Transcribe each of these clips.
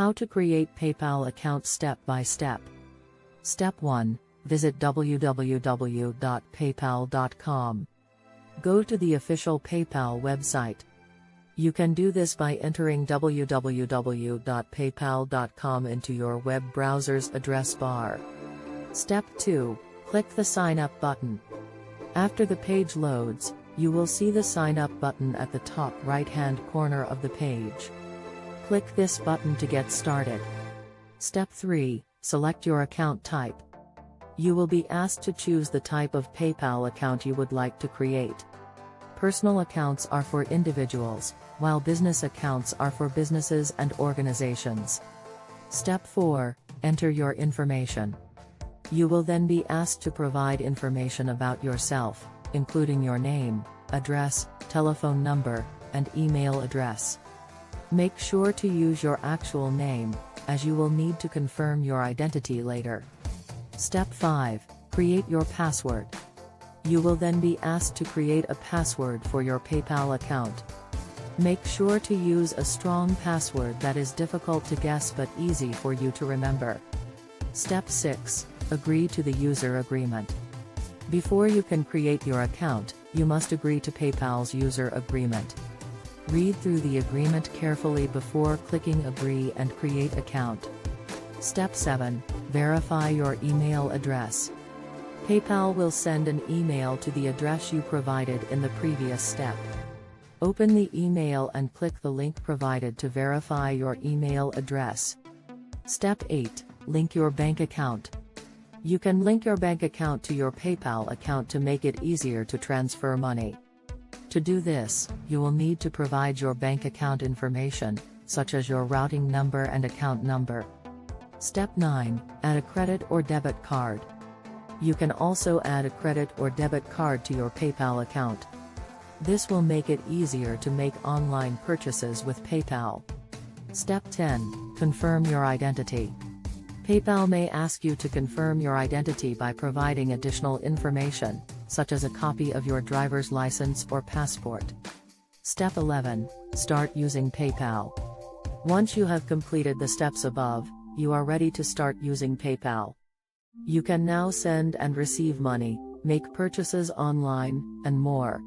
How to create PayPal account step by step. Step 1. Visit www.paypal.com. Go to the official PayPal website. You can do this by entering www.paypal.com into your web browser's address bar. Step 2. Click the Sign Up button. After the page loads, you will see the Sign Up button at the top right-hand corner of the page. Click this button to get started. Step 3. Select your account type. You will be asked to choose the type of PayPal account you would like to create. Personal accounts are for individuals, while business accounts are for businesses and organizations. Step 4. Enter your information. You will then be asked to provide information about yourself, including your name, address, telephone number, and email address. Make sure to use your actual name, as you will need to confirm your identity later. Step 5. Create your password. You will then be asked to create a password for your PayPal account. Make sure to use a strong password that is difficult to guess but easy for you to remember. Step 6. Agree to the user agreement. Before you can create your account, you must agree to PayPal's user agreement. Read through the agreement carefully before clicking Agree and Create Account. Step 7. Verify your email address. PayPal will send an email to the address you provided in the previous step. Open the email and click the link provided to verify your email address. Step 8. Link your bank account. You can link your bank account to your PayPal account to make it easier to transfer money. To do this, you will need to provide your bank account information, such as your routing number and account number. Step 9. Add a credit or debit card. You can also add a credit or debit card to your PayPal account. This will make it easier to make online purchases with PayPal. Step 10. Confirm your identity. PayPal may ask you to confirm your identity by providing additional information, such as a copy of your driver's license or passport. Step 11. Start using PayPal. Once you have completed the steps above, you are ready to start using PayPal. You can now send and receive money, make purchases online, and more.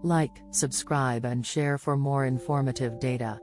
Like, subscribe and share for more informative data.